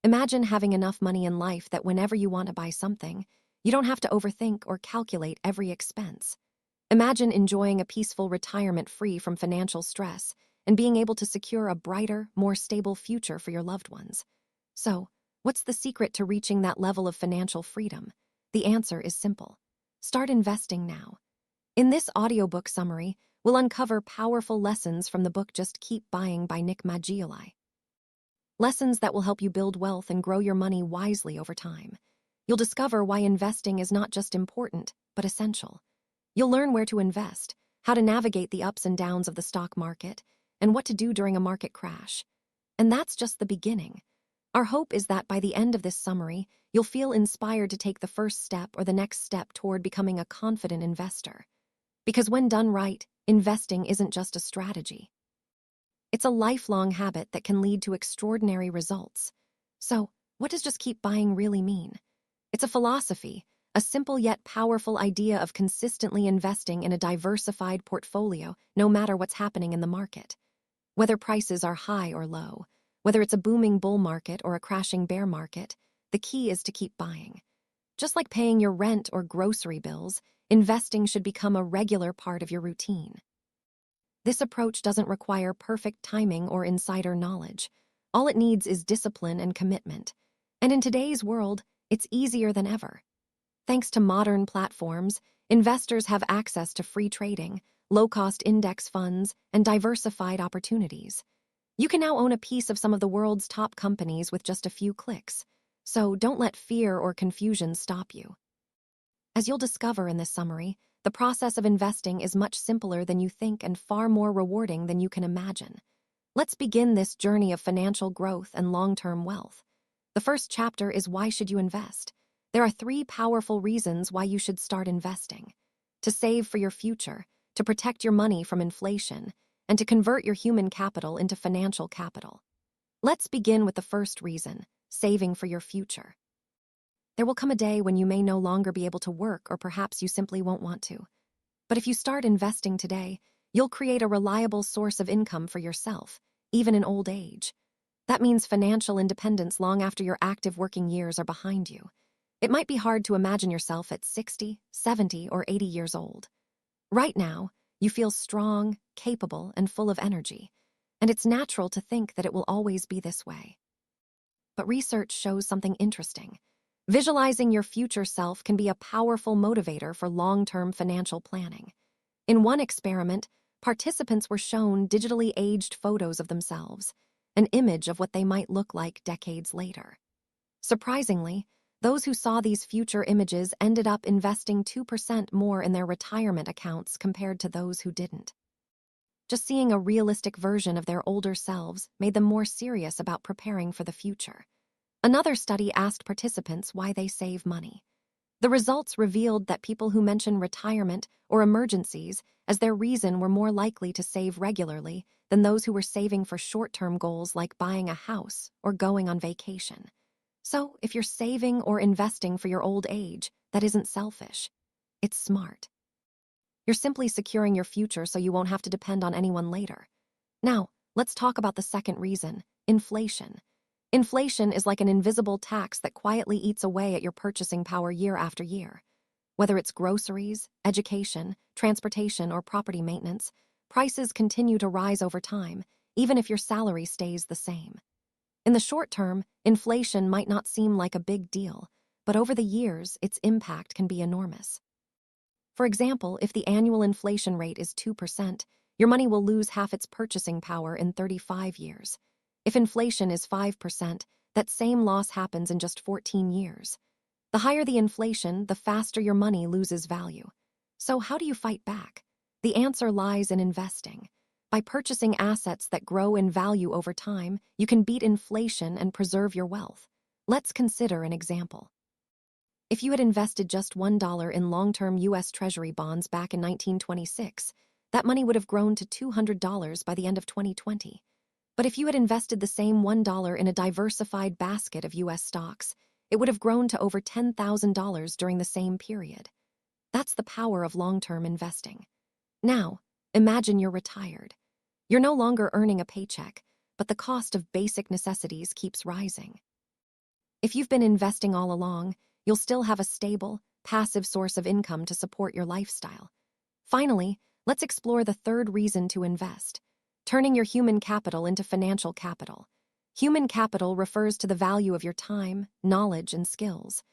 Imagine having enough money in life that whenever you want to buy something, you don't have to overthink or calculate every expense. Imagine enjoying a peaceful retirement free from financial stress and being able to secure a brighter, more stable future for your loved ones. So, what's the secret to reaching that level of financial freedom? The answer is simple. Start investing now. In this audiobook summary, we'll uncover powerful lessons from the book Just Keep Buying by Nick Maggiulli. Lessons that will help you build wealth and grow your money wisely over time. You'll discover why investing is not just important, but essential. You'll learn where to invest, how to navigate the ups and downs of the stock market, and what to do during a market crash. And that's just the beginning. Our hope is that by the end of this summary, you'll feel inspired to take the first step or the next step toward becoming a confident investor. Because when done right, investing isn't just a strategy. It's a lifelong habit that can lead to extraordinary results. So, what does just keep buying really mean? It's a philosophy, a simple yet powerful idea of consistently investing in a diversified portfolio no matter what's happening in the market. Whether prices are high or low, whether it's a booming bull market or a crashing bear market, the key is to keep buying. Just like paying your rent or grocery bills, investing should become a regular part of your routine. This approach doesn't require perfect timing or insider knowledge. All it needs is discipline and commitment. And in today's world, it's easier than ever. Thanks to modern platforms, investors have access to free trading, low-cost index funds, and diversified opportunities. You can now own a piece of some of the world's top companies with just a few clicks. So don't let fear or confusion stop you. As you'll discover in this summary, the process of investing is much simpler than you think and far more rewarding than you can imagine. Let's begin this journey of financial growth and long-term wealth. The first chapter is why should you invest? There are 3 powerful reasons why you should start investing. To save for your future, to protect your money from inflation, and to convert your human capital into financial capital. Let's begin with the first reason, saving for your future. There will come a day when you may no longer be able to work, or perhaps you simply won't want to. But if you start investing today, you'll create a reliable source of income for yourself, even in old age. That means financial independence long after your active working years are behind you. It might be hard to imagine yourself at 60, 70, or 80 years old. Right now, you feel strong, capable, and full of energy, and it's natural to think that it will always be this way. But research shows something interesting. Visualizing your future self can be a powerful motivator for long-term financial planning. In one experiment, participants were shown digitally aged photos of themselves, an image of what they might look like decades later. Surprisingly, those who saw these future images ended up investing 2% more in their retirement accounts compared to those who didn't. Just seeing a realistic version of their older selves made them more serious about preparing for the future. Another study asked participants why they save money. The results revealed that people who mention retirement or emergencies as their reason were more likely to save regularly than those who were saving for short-term goals like buying a house or going on vacation. So, if you're saving or investing for your old age, that isn't selfish. It's smart. You're simply securing your future so you won't have to depend on anyone later. Now, let's talk about the second reason, inflation. Inflation is like an invisible tax that quietly eats away at your purchasing power year after year. Whether it's groceries, education, transportation, or property maintenance, prices continue to rise over time, even if your salary stays the same. In the short term, inflation might not seem like a big deal, but over the years, its impact can be enormous. For example, if the annual inflation rate is 2%, your money will lose half its purchasing power in 35 years. If inflation is 5%, that same loss happens in just 14 years. The higher the inflation, the faster your money loses value. So how do you fight back? The answer lies in investing. By purchasing assets that grow in value over time, you can beat inflation and preserve your wealth. Let's consider an example. If you had invested just $1 in long-term U.S. Treasury bonds back in 1926, that money would have grown to $200 by the end of 2020. But if you had invested the same $1 in a diversified basket of U.S. stocks, it would have grown to over $10,000 during the same period. That's the power of long-term investing. Now, imagine you're retired. You're no longer earning a paycheck, but the cost of basic necessities keeps rising. If you've been investing all along, you'll still have a stable, passive source of income to support your lifestyle. Finally, let's explore the third reason to invest: turning your human capital into financial capital. Human capital refers to the value of your time, knowledge, and skills.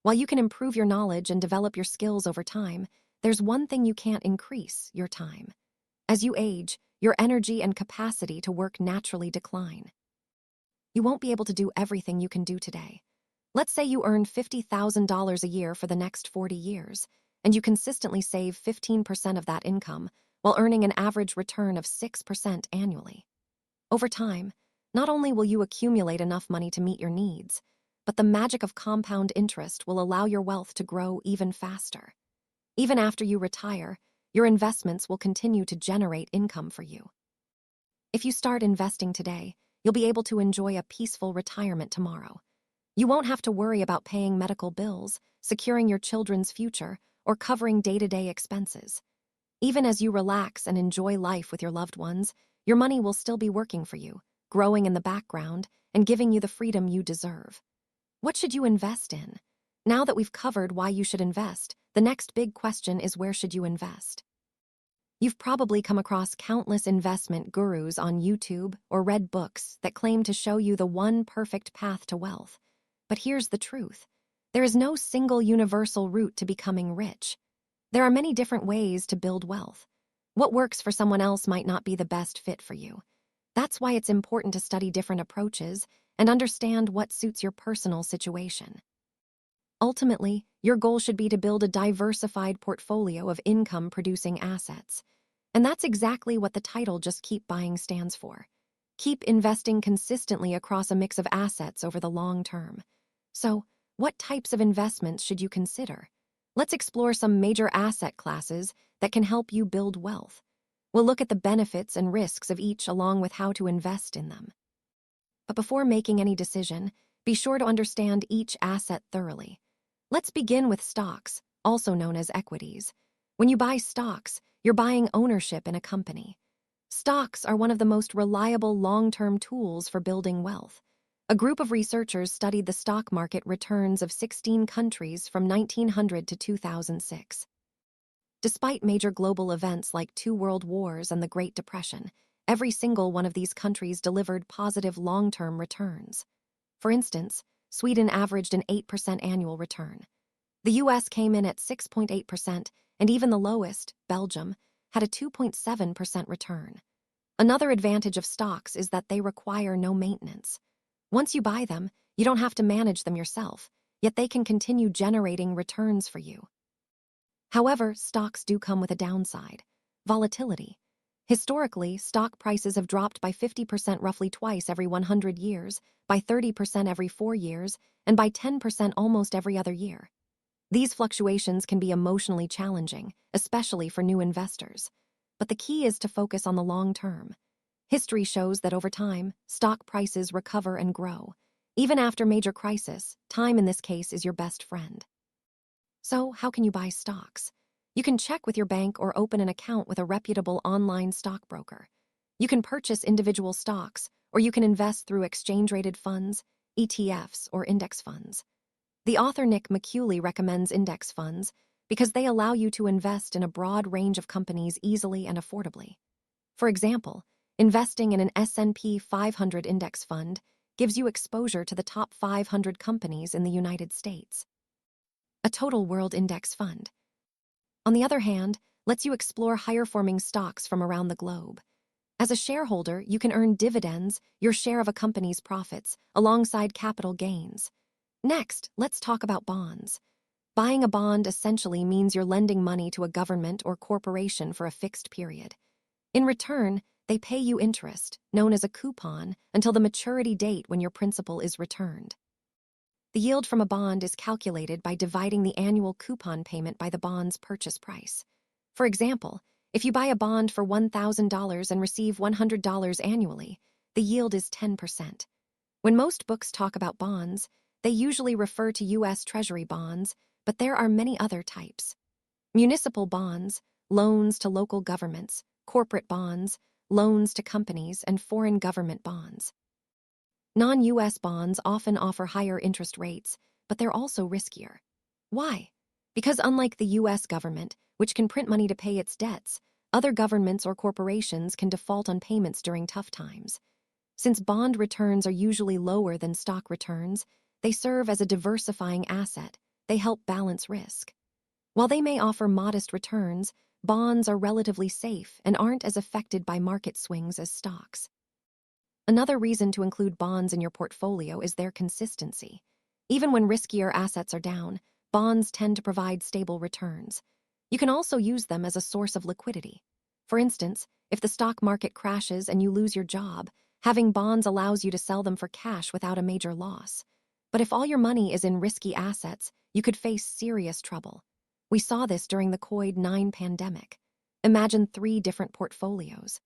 While you can improve your knowledge and develop your skills over time, there's one thing you can't increase: your time. As you age, your energy and capacity to work naturally decline. You won't be able to do everything you can do today. Let's say you earn $50,000 a year for the next 40 years, and you consistently save 15% of that income while earning an average return of 6% annually. Over time, not only will you accumulate enough money to meet your needs, but the magic of compound interest will allow your wealth to grow even faster. Even after you retire, your investments will continue to generate income for you. If you start investing today, you'll be able to enjoy a peaceful retirement tomorrow. You won't have to worry about paying medical bills, securing your children's future, or covering day-to-day expenses. Even as you relax and enjoy life with your loved ones, your money will still be working for you, growing in the background, and giving you the freedom you deserve. What should you invest in? Now that we've covered why you should invest, the next big question is, where should you invest? You've probably come across countless investment gurus on YouTube or read books that claim to show you the one perfect path to wealth. But here's the truth: there is no single universal route to becoming rich. There are many different ways to build wealth. What works for someone else might not be the best fit for you. That's why it's important to study different approaches and understand what suits your personal situation. Ultimately, your goal should be to build a diversified portfolio of income-producing assets. And that's exactly what the title "Just Keep Buying" stands for. Keep investing consistently across a mix of assets over the long term. So, what types of investments should you consider? Let's explore some major asset classes that can help you build wealth. We'll look at the benefits and risks of each along with how to invest in them. But before making any decision, be sure to understand each asset thoroughly. Let's begin with stocks, also known as equities. When you buy stocks, you're buying ownership in a company. Stocks are one of the most reliable long-term tools for building wealth. A group of researchers studied the stock market returns of 16 countries from 1900 to 2006. Despite major global events like 2 world wars and the Great Depression, every single one of these countries delivered positive long-term returns. For instance, Sweden averaged an 8% annual return. The US came in at 6.8%, and even the lowest, Belgium, had a 2.7% return. Another advantage of stocks is that they require no maintenance. Once you buy them, you don't have to manage them yourself, yet they can continue generating returns for you. However, stocks do come with a downside: volatility. Historically, stock prices have dropped by 50% roughly twice every 100 years, by 30% every 4 years, and by 10% almost every other year. These fluctuations can be emotionally challenging, especially for new investors. But the key is to focus on the long term. History shows that over time, stock prices recover and grow. Even after major crisis, time in this case is your best friend. So, how can you buy stocks? You can check with your bank or open an account with a reputable online stockbroker. You can purchase individual stocks, or you can invest through exchange-rated funds, ETFs, or index funds. The author Nick Maggiulli recommends index funds because they allow you to invest in a broad range of companies easily and affordably. For example, investing in an S&P 500 index fund gives you exposure to the top 500 companies in the United States. A total world index fund, on the other hand, lets you explore higher-forming stocks from around the globe. As a shareholder, you can earn dividends, your share of a company's profits, alongside capital gains. Next, let's talk about bonds. Buying a bond essentially means you're lending money to a government or corporation for a fixed period. In return, they pay you interest, known as a coupon, until the maturity date when your principal is returned. The yield from a bond is calculated by dividing the annual coupon payment by the bond's purchase price. For example, if you buy a bond for $1,000 and receive $100 annually, the yield is 10%. When most books talk about bonds, they usually refer to U.S. Treasury bonds, but there are many other types: municipal bonds, loans to local governments, corporate bonds, loans to companies, and foreign government bonds. Non-US bonds often offer higher interest rates, but they're also riskier. Why? Because unlike the US government, which can print money to pay its debts, other governments or corporations can default on payments during tough times. Since bond returns are usually lower than stock returns, they serve as a diversifying asset. They help balance risk. While they may offer modest returns, bonds are relatively safe and aren't as affected by market swings as stocks. Another reason to include bonds in your portfolio is their consistency. Even when riskier assets are down, bonds tend to provide stable returns. You can also use them as a source of liquidity. For instance, if the stock market crashes and you lose your job, having bonds allows you to sell them for cash without a major loss. But if all your money is in risky assets, you could face serious trouble. We saw this during the COVID-19 pandemic. Imagine 3 different portfolios.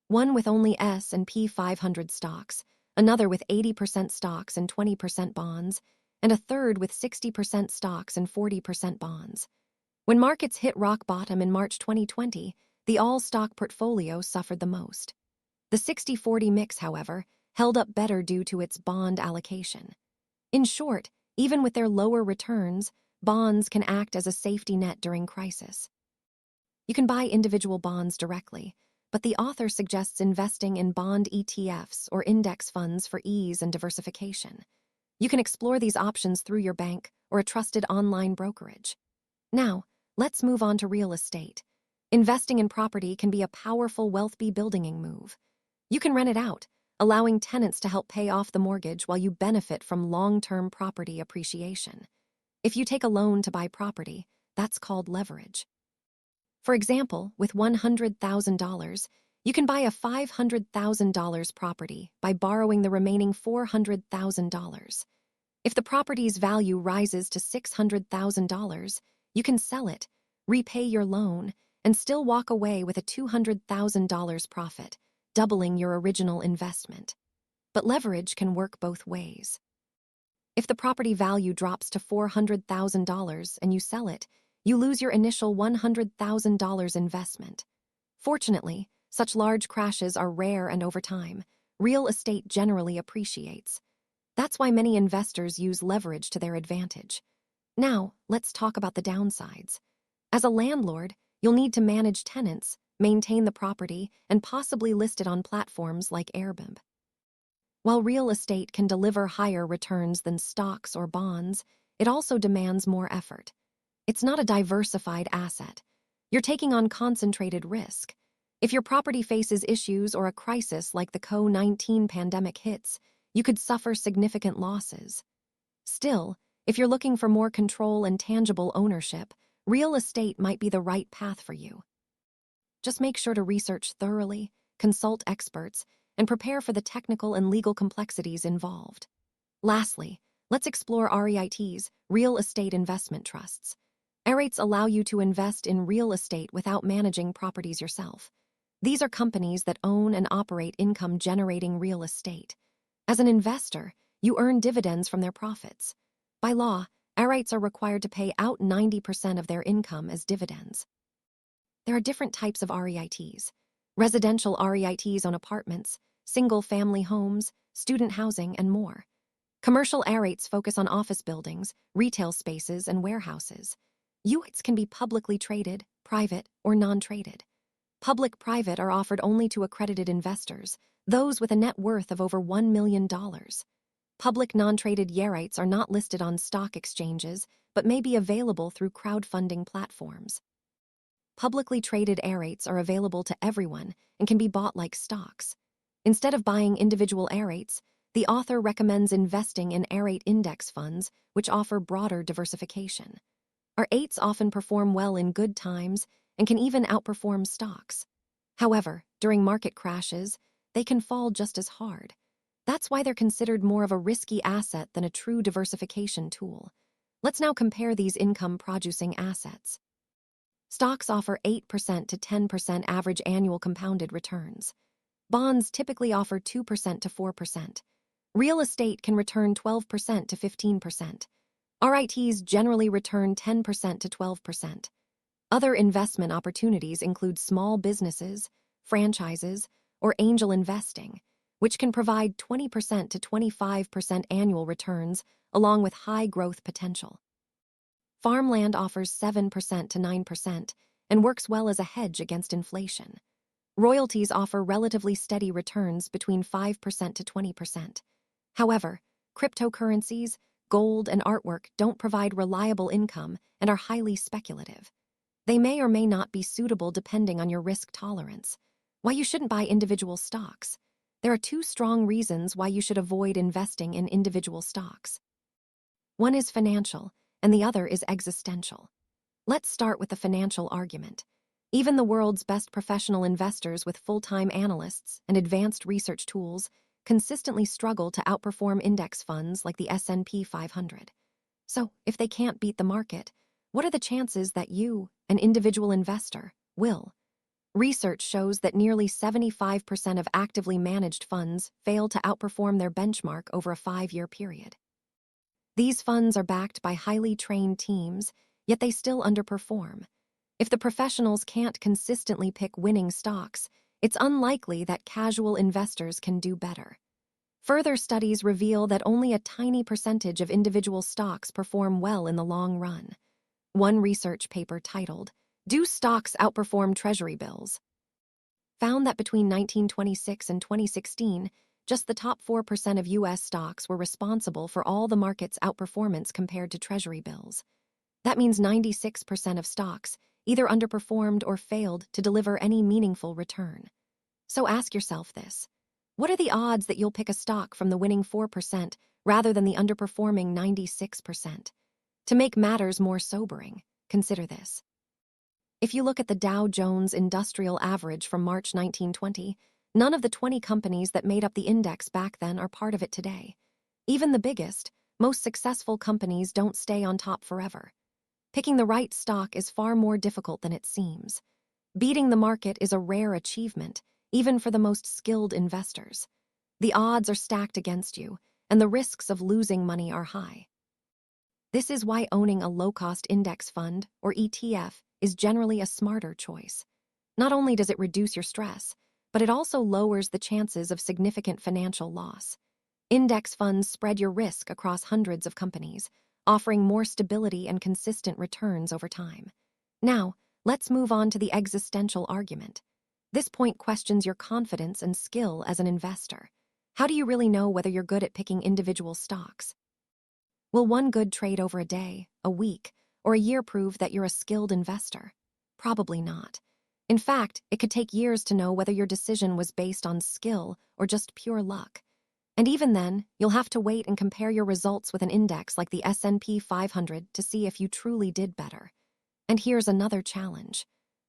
One with only S&P 500 stocks, another with 80% stocks and 20% bonds, and a third with 60% stocks and 40% bonds. When markets hit rock bottom in March 2020, the all-stock portfolio suffered the most. The 60-40 mix, however, held up better due to its bond allocation. In short, even with their lower returns, bonds can act as a safety net during crisis. You can buy individual bonds directly, but the author suggests investing in bond ETFs or index funds for ease and diversification. You can explore these options through your bank or a trusted online brokerage. Now, let's move on to real estate. Investing in property can be a powerful wealth-building move. You can rent it out, allowing tenants to help pay off the mortgage while you benefit from long-term property appreciation. If you take a loan to buy property, that's called leverage. For example, with $100,000, you can buy a $500,000 property by borrowing the remaining $400,000. If the property's value rises to $600,000, you can sell it, repay your loan, and still walk away with a $200,000 profit, doubling your original investment. But leverage can work both ways. If the property value drops to $400,000 and you sell it, you lose your initial $100,000 investment. Fortunately, such large crashes are rare, and over time, real estate generally appreciates. That's why many investors use leverage to their advantage. Now, let's talk about the downsides. As a landlord, you'll need to manage tenants, maintain the property, and possibly list it on platforms like Airbnb. While real estate can deliver higher returns than stocks or bonds, it also demands more effort. It's not a diversified asset. You're taking on concentrated risk. If your property faces issues or a crisis like the COVID-19 pandemic hits, you could suffer significant losses. Still, if you're looking for more control and tangible ownership, real estate might be the right path for you. Just make sure to research thoroughly, consult experts, and prepare for the technical and legal complexities involved. Lastly, let's explore REITs, real estate investment trusts. REITs allow you to invest in real estate without managing properties yourself. These are companies that own and operate income-generating real estate. As an investor, you earn dividends from their profits. By law, REITs are required to pay out 90% of their income as dividends. There are different types of REITs. Residential REITs own apartments, single-family homes, student housing, and more. Commercial REITs focus on office buildings, retail spaces, and warehouses. UITs can be publicly traded, private, or non-traded. Public-private are offered only to accredited investors, those with a net worth of over $1 million. Public non-traded REITs are not listed on stock exchanges, but may be available through crowdfunding platforms. Publicly traded REITs are available to everyone and can be bought like stocks. Instead of buying individual REITs, the author recommends investing in REIT index funds, which offer broader diversification. REITs often perform well in good times and can even outperform stocks. However, during market crashes, they can fall just as hard. That's why they're considered more of a risky asset than a true diversification tool. Let's now compare these income-producing assets. Stocks offer 8% to 10% average annual compounded returns. Bonds typically offer 2% to 4%. Real estate can return 12% to 15%. REITs generally return 10% to 12%. Other investment opportunities include small businesses, franchises, or angel investing, which can provide 20% to 25% annual returns along with high growth potential. Farmland offers 7% to 9% and works well as a hedge against inflation. Royalties offer relatively steady returns between 5% to 20%. However, cryptocurrencies, gold, and artwork don't provide reliable income and are highly speculative. They may or may not be suitable depending on your risk tolerance. Why you shouldn't buy individual stocks. There are two strong reasons why you should avoid investing in individual stocks. One is financial, and the other is existential. Let's start with the financial argument. Even the world's best professional investors with full-time analysts and advanced research tools consistently struggle to outperform index funds like the S&P 500. So, if they can't beat the market, what are the chances that you, an individual investor, will? Research shows that nearly 75% of actively managed funds fail to outperform their benchmark over a 5-year period. These funds are backed by highly trained teams, yet they still underperform. If the professionals can't consistently pick winning stocks, it's unlikely that casual investors can do better. Further studies reveal that only a tiny percentage of individual stocks perform well in the long run. One research paper titled, "Do Stocks Outperform Treasury Bills?" found that between 1926 and 2016, just the top 4% of U.S. stocks were responsible for all the market's outperformance compared to Treasury bills. That means 96% of stocks either underperformed or failed to deliver any meaningful return. So ask yourself this. What are the odds that you'll pick a stock from the winning 4% rather than the underperforming 96%? To make matters more sobering, consider this. If you look at the Dow Jones Industrial Average from March 1920, none of the 20 companies that made up the index back then are part of it today. Even the biggest, most successful companies don't stay on top forever. Picking the right stock is far more difficult than it seems. Beating the market is a rare achievement, even for the most skilled investors. The odds are stacked against you, and the risks of losing money are high. This is why owning a low-cost index fund, or ETF, is generally a smarter choice. Not only does it reduce your stress, but it also lowers the chances of significant financial loss. Index funds spread your risk across hundreds of companies, offering more stability and consistent returns over time. Now, let's move on to the existential argument. This point questions your confidence and skill as an investor. How do you really know whether you're good at picking individual stocks? Will one good trade over a day, a week, or a year prove that you're a skilled investor? Probably not. In fact, it could take years to know whether your decision was based on skill or just pure luck. And even then, you'll have to wait and compare your results with an index like the S&P 500 to see if you truly did better. And here's another challenge.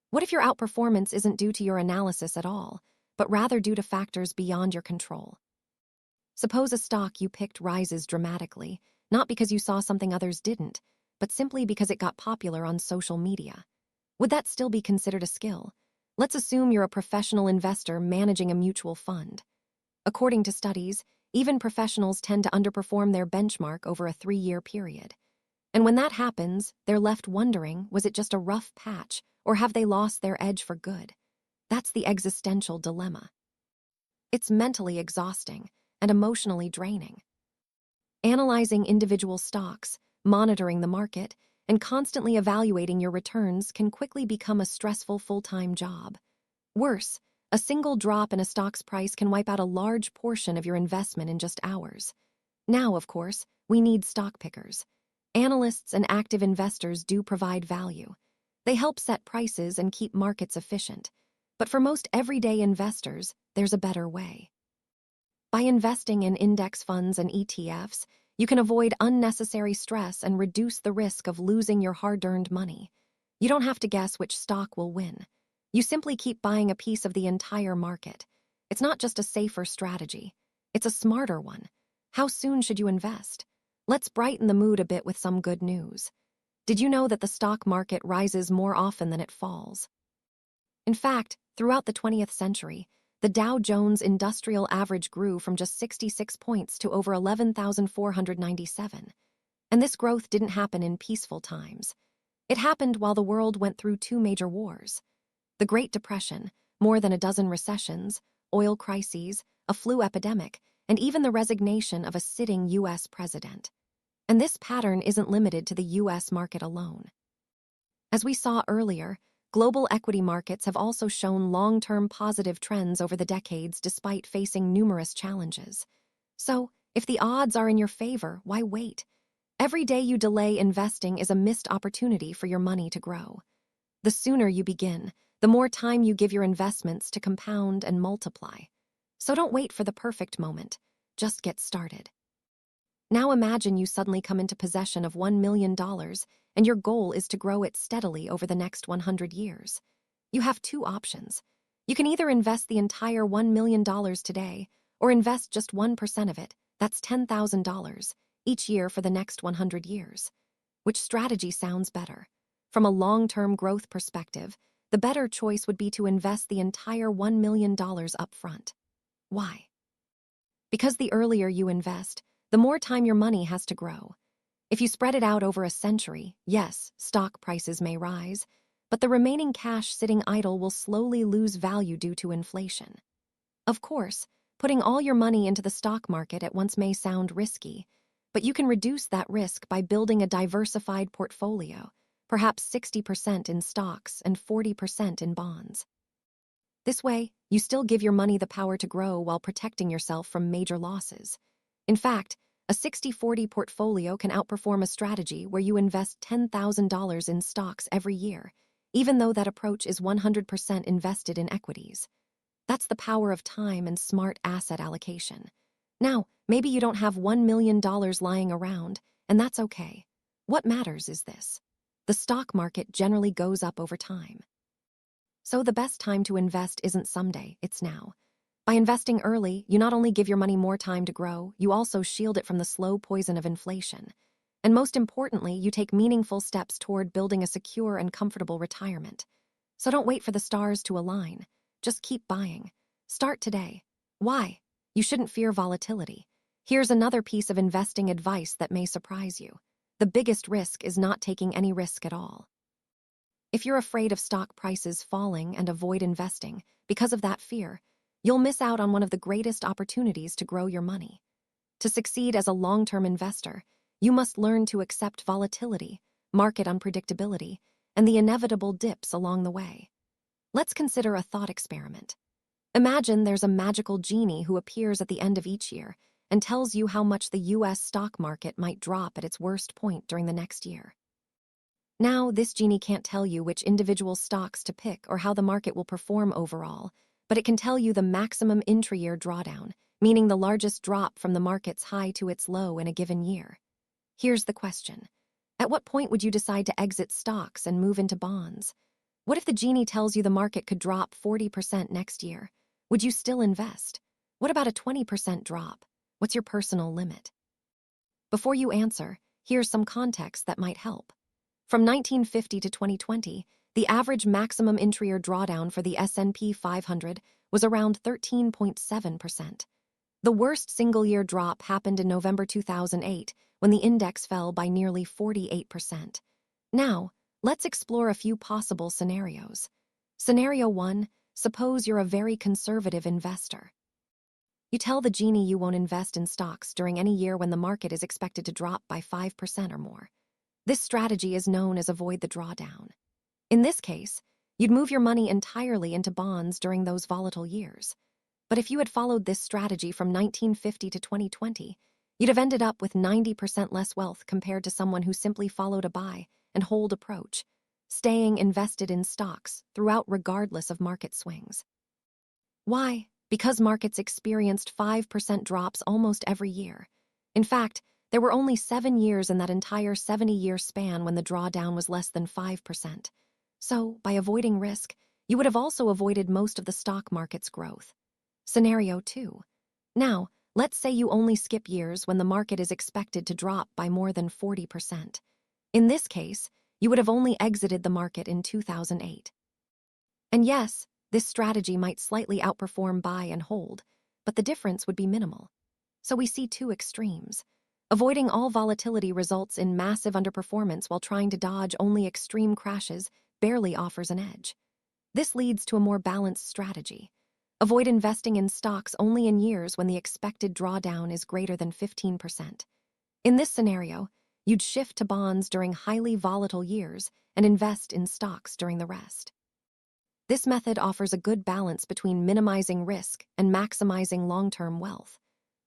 What if your outperformance isn't due to your analysis at all, but rather due to factors beyond your control? Suppose a stock you picked rises dramatically, not because you saw something others didn't, but simply because it got popular on social media. Would that still be considered a skill? Let's assume you're a professional investor managing a mutual fund. According to studies, even professionals tend to underperform their benchmark over a 3-year period. And when that happens, they're left wondering, was it just a rough patch, or have they lost their edge for good? That's the existential dilemma. It's mentally exhausting and emotionally draining. Analyzing individual stocks, monitoring the market, and constantly evaluating your returns can quickly become a stressful full-time job. Worse, a single drop in a stock's price can wipe out a large portion of your investment in just hours. Now, of course, we need stock pickers. Analysts and active investors do provide value. They help set prices and keep markets efficient. But for most everyday investors, there's a better way. By investing in index funds and ETFs, you can avoid unnecessary stress and reduce the risk of losing your hard-earned money. You don't have to guess which stock will win. You simply keep buying a piece of the entire market. It's not just a safer strategy. It's a smarter one. How soon should you invest? Let's brighten the mood a bit with some good news. Did you know that the stock market rises more often than it falls? In fact, throughout the 20th century, the Dow Jones Industrial Average grew from just 66 points to over 11,497. And this growth didn't happen in peaceful times. It happened while the world went through 2 major wars. The Great Depression, more than a dozen recessions, oil crises, a flu epidemic, and even the resignation of a sitting U.S. president. And this pattern isn't limited to the U.S. market alone. As we saw earlier, global equity markets have also shown long-term positive trends over the decades despite facing numerous challenges. So, if the odds are in your favor, why wait? Every day you delay investing is a missed opportunity for your money to grow. The sooner you begin, the more time you give your investments to compound and multiply. So don't wait for the perfect moment. Just get started. Now imagine you suddenly come into possession of $1 million, and your goal is to grow it steadily over the next 100 years. You have two options. You can either invest the entire $1 million today, or invest just 1% of it, that's $10,000, each year for the next 100 years. Which strategy sounds better? From a long-term growth perspective, the better choice would be to invest the entire $1 million up front. Why? Because the earlier you invest, the more time your money has to grow. If you spread it out over a century, yes, stock prices may rise, but the remaining cash sitting idle will slowly lose value due to inflation. Of course, putting all your money into the stock market at once may sound risky, but you can reduce that risk by building a diversified portfolio, perhaps 60% in stocks and 40% in bonds. This way, you still give your money the power to grow while protecting yourself from major losses. In fact, a 60-40 portfolio can outperform a strategy where you invest $10,000 in stocks every year, even though that approach is 100% invested in equities. That's the power of time and smart asset allocation. Now, maybe you don't have $1 million lying around, and that's okay. What matters is this: the stock market generally goes up over time. So the best time to invest isn't someday, it's now. By investing early, you not only give your money more time to grow, you also shield it from the slow poison of inflation. And most importantly, you take meaningful steps toward building a secure and comfortable retirement. So don't wait for the stars to align. Just keep buying. Start today. Why? You shouldn't fear volatility. Here's another piece of investing advice that may surprise you. The biggest risk is not taking any risk at all. If you're afraid of stock prices falling and avoid investing because of that fear, you'll miss out on one of the greatest opportunities to grow your money. To succeed as a long-term investor, you must learn to accept volatility, market unpredictability, and the inevitable dips along the way. Let's consider a thought experiment. Imagine there's a magical genie who appears at the end of each year and tells you how much the U.S. stock market might drop at its worst point during the next year. Now, this genie can't tell you which individual stocks to pick or how the market will perform overall, but it can tell you the maximum intra-year drawdown, meaning the largest drop from the market's high to its low in a given year. Here's the question. At what point would you decide to exit stocks and move into bonds? What if the genie tells you the market could drop 40% next year? Would you still invest? What about a 20% drop? What's your personal limit? Before you answer, here's some context that might help. From 1950 to 2020, the average maximum intra-year drawdown for the S&P 500 was around 13.7%. The worst single-year drop happened in November 2008, when the index fell by nearly 48%. Now, let's explore a few possible scenarios. Scenario 1, suppose you're a very conservative investor. You tell the genie you won't invest in stocks during any year when the market is expected to drop by 5% or more. This strategy is known as avoid the drawdown. In this case, you'd move your money entirely into bonds during those volatile years. But if you had followed this strategy from 1950 to 2020, you'd have ended up with 90% less wealth compared to someone who simply followed a buy and hold approach, staying invested in stocks throughout regardless of market swings. Why? Because markets experienced 5% drops almost every year. In fact, there were only 7 years in that entire 70-year span when the drawdown was less than 5%. So, by avoiding risk, you would have also avoided most of the stock market's growth. Scenario 2. Now, let's say you only skip years when the market is expected to drop by more than 40%. In this case, you would have only exited the market in 2008. And yes, this strategy might slightly outperform buy and hold, but the difference would be minimal. So we see two extremes. Avoiding all volatility results in massive underperformance while trying to dodge only extreme crashes barely offers an edge. This leads to a more balanced strategy. Avoid investing in stocks only in years when the expected drawdown is greater than 15%. In this scenario, you'd shift to bonds during highly volatile years and invest in stocks during the rest. This method offers a good balance between minimizing risk and maximizing long-term wealth.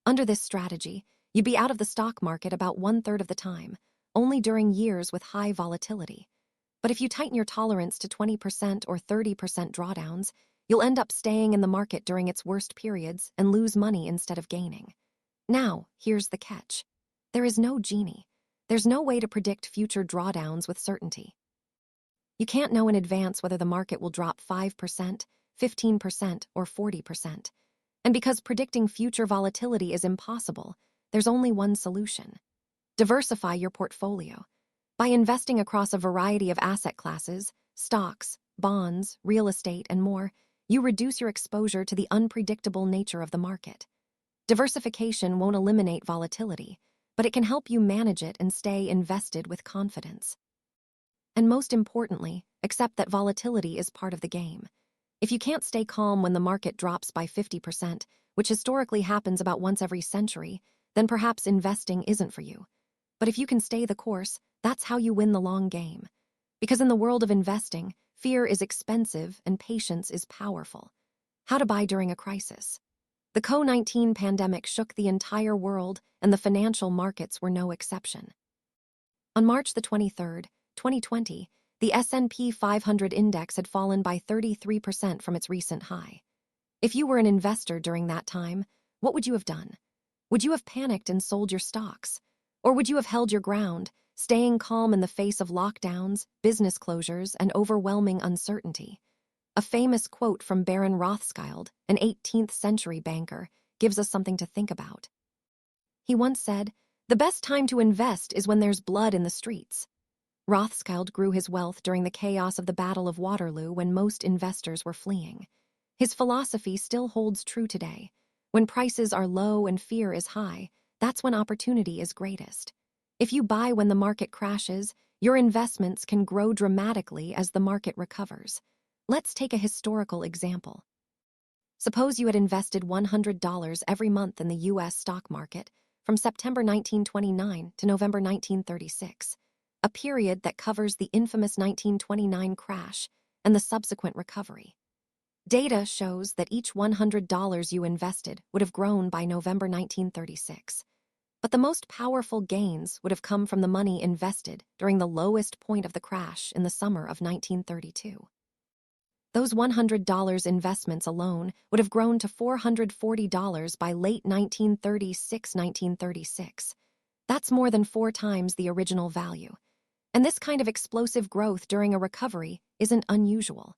Under this strategy, you'd be out of the stock market about 1/3 of the time, only during years with high volatility. But if you tighten your tolerance to 20% or 30% drawdowns, you'll end up staying in the market during its worst periods and lose money instead of gaining. Now, here's the catch. There is no genie. There's no way to predict future drawdowns with certainty. You can't know in advance whether the market will drop 5%, 15%, or 40%. And because predicting future volatility is impossible, there's only one solution. Diversify your portfolio. By investing across a variety of asset classes, stocks, bonds, real estate, and more, you reduce your exposure to the unpredictable nature of the market. Diversification won't eliminate volatility, but it can help you manage it and stay invested with confidence. And most importantly, accept that volatility is part of the game. If you can't stay calm when the market drops by 50%, which historically happens about once every century, then perhaps investing isn't for you. But if you can stay the course, that's how you win the long game. Because in the world of investing, fear is expensive and patience is powerful. How to buy during a crisis. The COVID-19 pandemic shook the entire world, and the financial markets were no exception. On March the 23rd, 2020, the S&P 500 index had fallen by 33% from its recent high. If you were an investor during that time, what would you have done? Would you have panicked and sold your stocks? Or would you have held your ground, staying calm in the face of lockdowns, business closures, and overwhelming uncertainty? A famous quote from Baron Rothschild, an 18th century banker, gives us something to think about. He once said, "The best time to invest is when there's blood in the streets." Rothschild grew his wealth during the chaos of the Battle of Waterloo when most investors were fleeing. His philosophy still holds true today. When prices are low and fear is high, that's when opportunity is greatest. If you buy when the market crashes, your investments can grow dramatically as the market recovers. Let's take a historical example. Suppose you had invested $100 every month in the U.S. stock market from September 1929 to November 1936, a period that covers the infamous 1929 crash and the subsequent recovery. Data shows that each $100 you invested would have grown by November 1936. But the most powerful gains would have come from the money invested during the lowest point of the crash in the summer of 1932. Those $100 investments alone would have grown to $440 by late 1936. That's more than 4 times the original value. And this kind of explosive growth during a recovery isn't unusual.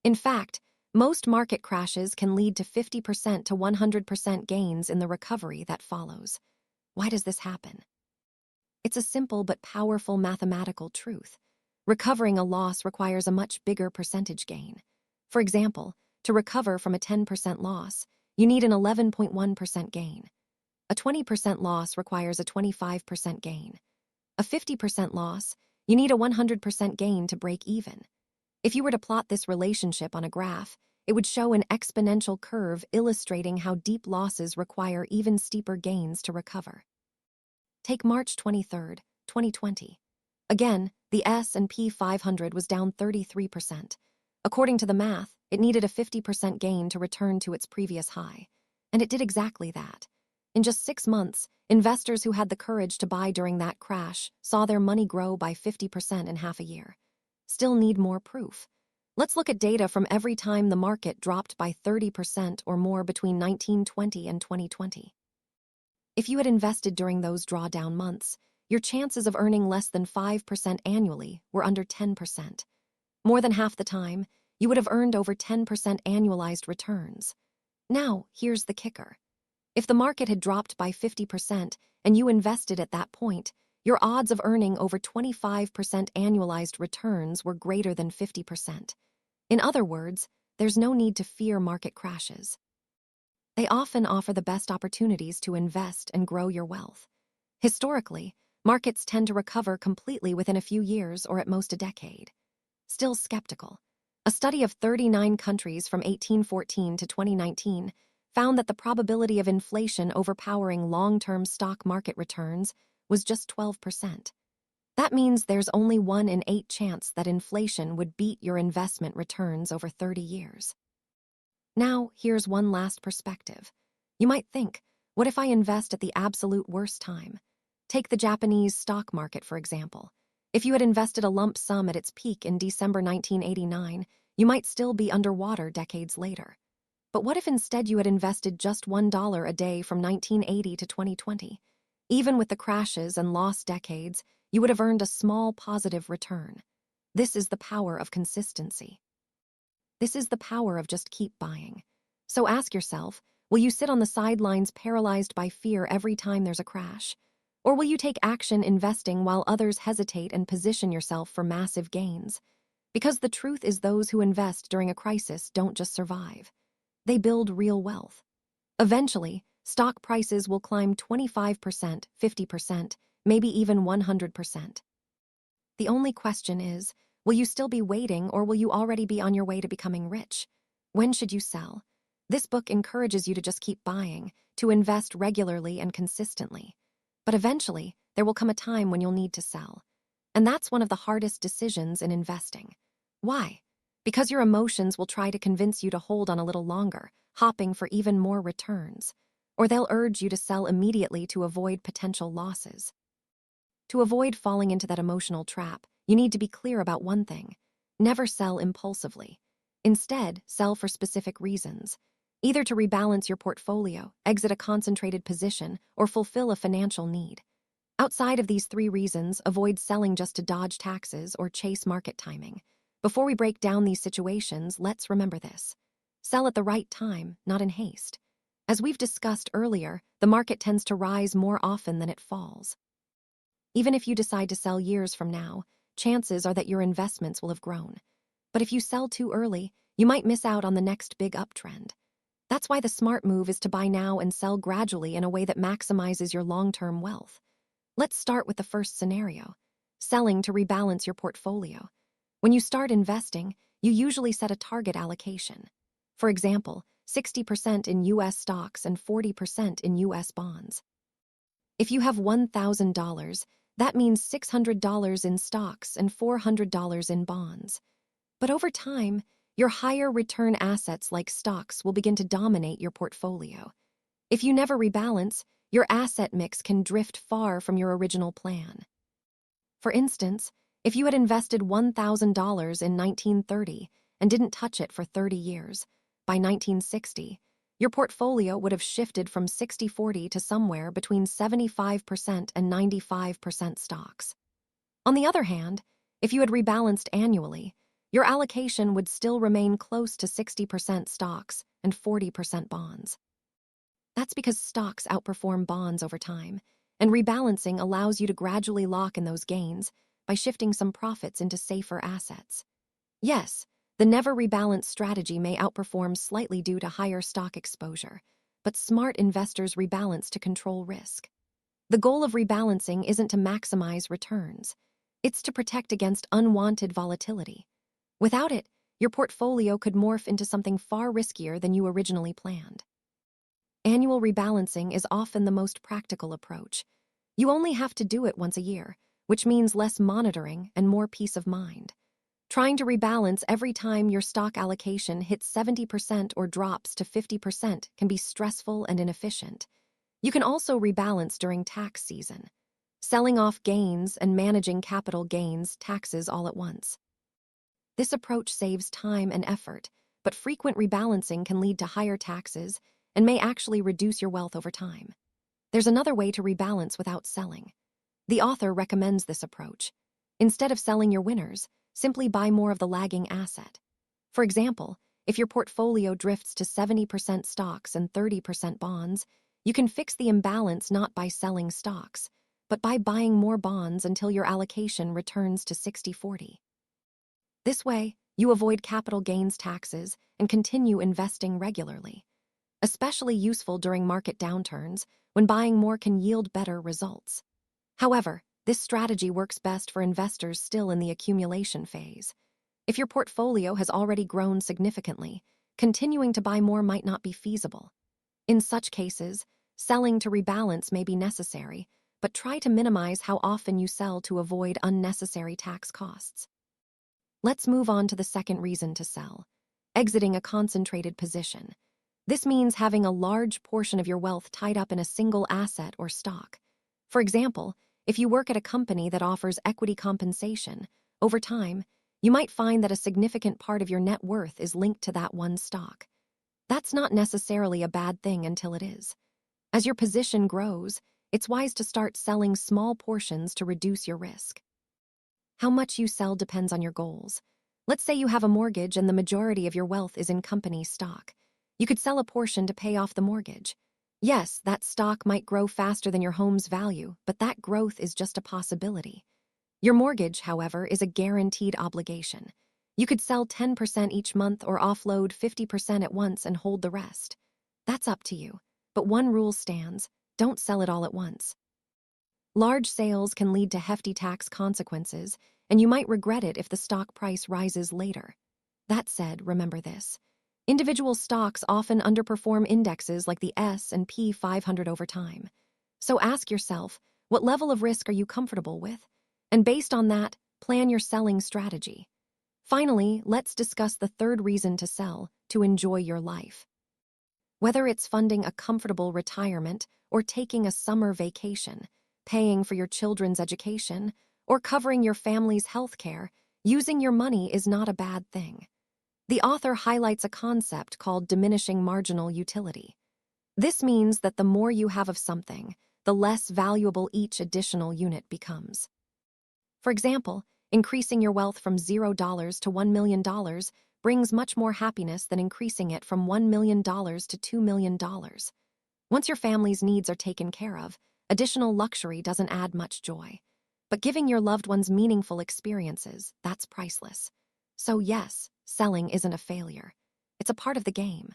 In fact, most market crashes can lead to 50% to 100% gains in the recovery that follows. Why does this happen? It's a simple but powerful mathematical truth. Recovering a loss requires a much bigger percentage gain. For example, to recover from a 10% loss, you need an 11.1% gain. A 20% loss requires a 25% gain. A 50% loss, you need a 100% gain to break even. If you were to plot this relationship on a graph, it would show an exponential curve illustrating how deep losses require even steeper gains to recover. Take March 23rd, 2020. Again, the S&P 500 was down 33%. According to the math, it needed a 50% gain to return to its previous high. And it did exactly that. In just 6 months, investors who had the courage to buy during that crash saw their money grow by 50% in half a year. Still need more proof? Let's look at data from every time the market dropped by 30% or more between 1920 and 2020. If you had invested during those drawdown months, your chances of earning less than 5% annually were under 10%. More than half the time, you would have earned over 10% annualized returns. Now, here's the kicker. If the market had dropped by 50% and you invested at that point, your odds of earning over 25% annualized returns were greater than 50%. In other words, there's no need to fear market crashes. They often offer the best opportunities to invest and grow your wealth. Historically, markets tend to recover completely within a few years or at most a decade. Still skeptical? A study of 39 countries from 1814 to 2019 found that the probability of inflation overpowering long-term stock market returns was just 12%. That means there's only 1 in 8 chance that inflation would beat your investment returns over 30 years. Now, here's one last perspective. You might think, what if I invest at the absolute worst time? Take the Japanese stock market, for example. If you had invested a lump sum at its peak in December 1989, you might still be underwater decades later. But what if instead you had invested just $1 a day from 1980 to 2020? Even with the crashes and lost decades, you would have earned a small positive return. This is the power of consistency. This is the power of just keep buying. So ask yourself, will you sit on the sidelines paralyzed by fear every time there's a crash? Or will you take action investing while others hesitate and position yourself for massive gains? Because the truth is those who invest during a crisis don't just survive. They build real wealth. Eventually, stock prices will climb 25%, 50%, maybe even 100%. The only question is, will you still be waiting or will you already be on your way to becoming rich? When should you sell? This book encourages you to just keep buying, to invest regularly and consistently. But eventually, there will come a time when you'll need to sell. And that's one of the hardest decisions in investing. Why? Because your emotions will try to convince you to hold on a little longer, hopping for even more returns. Or they'll urge you to sell immediately to avoid potential losses. To avoid falling into that emotional trap, you need to be clear about one thing. Never sell impulsively. Instead, sell for specific reasons. Either to rebalance your portfolio, exit a concentrated position, or fulfill a financial need. Outside of these 3 reasons, avoid selling just to dodge taxes or chase market timing. Before we break down these situations, let's remember this. Sell at the right time, not in haste. As we've discussed earlier, the market tends to rise more often than it falls. Even if you decide to sell years from now, chances are that your investments will have grown. But if you sell too early, you might miss out on the next big uptrend. That's why the smart move is to buy now and sell gradually in a way that maximizes your long-term wealth. Let's start with the first scenario, selling to rebalance your portfolio. When you start investing, you usually set a target allocation. For example, 60% in U.S. stocks and 40% in U.S. bonds. If you have $1,000, that means $600 in stocks and $400 in bonds. But over time, your higher return assets like stocks will begin to dominate your portfolio. If you never rebalance, your asset mix can drift far from your original plan. For instance, if you had invested $1,000 in 1930 and didn't touch it for 30 years, by 1960, your portfolio would have shifted from 60-40 to somewhere between 75% and 95% stocks. On the other hand, if you had rebalanced annually, your allocation would still remain close to 60% stocks and 40% bonds. That's because stocks outperform bonds over time, and rebalancing allows you to gradually lock in those gains by shifting some profits into safer assets. Yes, the never rebalance strategy may outperform slightly due to higher stock exposure, but smart investors rebalance to control risk. The goal of rebalancing isn't to maximize returns. It's to protect against unwanted volatility. Without it, your portfolio could morph into something far riskier than you originally planned. Annual rebalancing is often the most practical approach. You only have to do it once a year, which means less monitoring and more peace of mind. Trying to rebalance every time your stock allocation hits 70% or drops to 50% can be stressful and inefficient. You can also rebalance during tax season, selling off gains and managing capital gains taxes all at once. This approach saves time and effort, but frequent rebalancing can lead to higher taxes and may actually reduce your wealth over time. There's another way to rebalance without selling. The author recommends this approach. Instead of selling your winners, simply buy more of the lagging asset. For example, if your portfolio drifts to 70% stocks and 30% bonds, you can fix the imbalance not by selling stocks, but by buying more bonds until your allocation returns to 60-40. This way, you avoid capital gains taxes and continue investing regularly. Especially useful during market downturns, when buying more can yield better results. However, this strategy works best for investors still in the accumulation phase. If your portfolio has already grown significantly, continuing to buy more might not be feasible. In such cases, selling to rebalance may be necessary, but try to minimize how often you sell to avoid unnecessary tax costs. Let's move on to the second reason to sell: exiting a concentrated position. This means having a large portion of your wealth tied up in a single asset or stock. For example, if you work at a company that offers equity compensation, over time, you might find that a significant part of your net worth is linked to that one stock. That's not necessarily a bad thing until it is. As your position grows, it's wise to start selling small portions to reduce your risk. How much you sell depends on your goals. Let's say you have a mortgage and the majority of your wealth is in company stock. You could sell a portion to pay off the mortgage. Yes, that stock might grow faster than your home's value, but that growth is just a possibility. Your mortgage, however, is a guaranteed obligation. You could sell 10% each month or offload 50% at once and hold the rest. That's up to you. But one rule stands: don't sell it all at once. Large sales can lead to hefty tax consequences, and you might regret it if the stock price rises later. That said, remember this: individual stocks often underperform indexes like the S&P 500 over time. So ask yourself, what level of risk are you comfortable with? And based on that, plan your selling strategy. Finally, let's discuss the third reason to sell: to enjoy your life. Whether it's funding a comfortable retirement or taking a summer vacation, paying for your children's education, or covering your family's health care, using your money is not a bad thing. The author highlights a concept called diminishing marginal utility. This means that the more you have of something, the less valuable each additional unit becomes. For example, increasing your wealth from $0 to $1 million brings much more happiness than increasing it from $1 million to $2 million. Once your family's needs are taken care of, additional luxury doesn't add much joy. But giving your loved ones meaningful experiences, that's priceless. So yes, selling isn't a failure. It's a part of the game.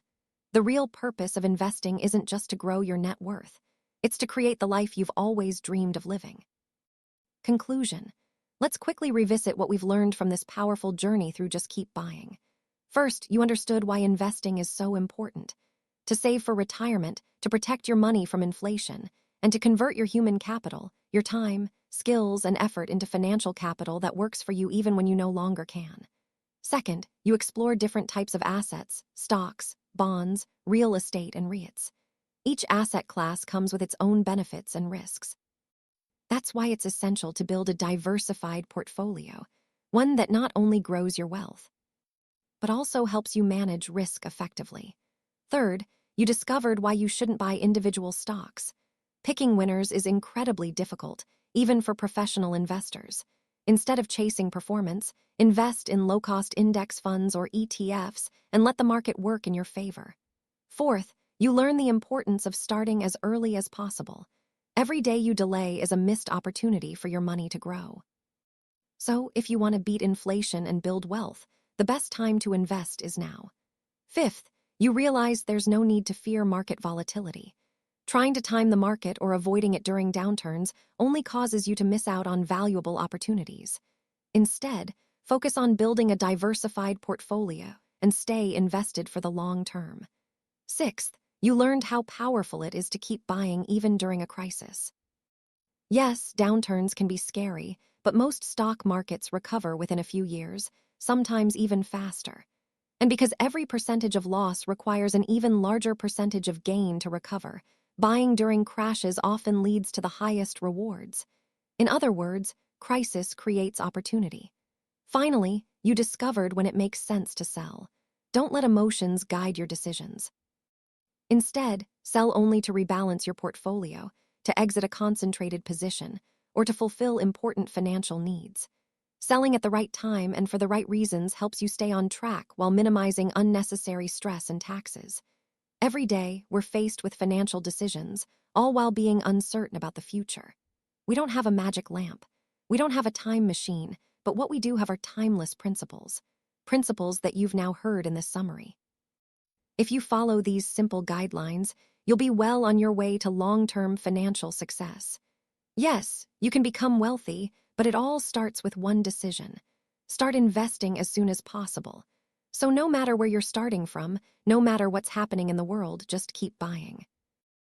The real purpose of investing isn't just to grow your net worth. It's to create the life you've always dreamed of living. Conclusion. Let's quickly revisit what we've learned from this powerful journey through Just Keep Buying. First, you understood why investing is so important: to save for retirement, to protect your money from inflation, and to convert your human capital, your time, skills, and effort into financial capital that works for you even when you no longer can. Second, you explored different types of assets: stocks, bonds, real estate, and REITs. Each asset class comes with its own benefits and risks. That's why it's essential to build a diversified portfolio, one that not only grows your wealth, but also helps you manage risk effectively. Third, you discovered why you shouldn't buy individual stocks. Picking winners is incredibly difficult, even for professional investors. Instead of chasing performance, invest in low-cost index funds or ETFs and let the market work in your favor. Fourth, you learn the importance of starting as early as possible. Every day you delay is a missed opportunity for your money to grow. So, if you want to beat inflation and build wealth, the best time to invest is now. Fifth, you realize there's no need to fear market volatility. Trying to time the market or avoiding it during downturns only causes you to miss out on valuable opportunities. Instead, focus on building a diversified portfolio and stay invested for the long term. Sixth, you learned how powerful it is to keep buying even during a crisis. Yes, downturns can be scary, but most stock markets recover within a few years, sometimes even faster. And because every percentage of loss requires an even larger percentage of gain to recover, buying during crashes often leads to the highest rewards. In other words, crisis creates opportunity. Finally, you discovered when it makes sense to sell. Don't let emotions guide your decisions. Instead, sell only to rebalance your portfolio, to exit a concentrated position, or to fulfill important financial needs. Selling at the right time and for the right reasons helps you stay on track while minimizing unnecessary stress and taxes. Every day, we're faced with financial decisions, all while being uncertain about the future. We don't have a magic lamp. We don't have a time machine, but what we do have are timeless principles. Principles that you've now heard in this summary. If you follow these simple guidelines, you'll be well on your way to long-term financial success. Yes, you can become wealthy, but it all starts with one decision: Start investing as soon as possible. So no matter where you're starting from, no matter what's happening in the world, just keep buying.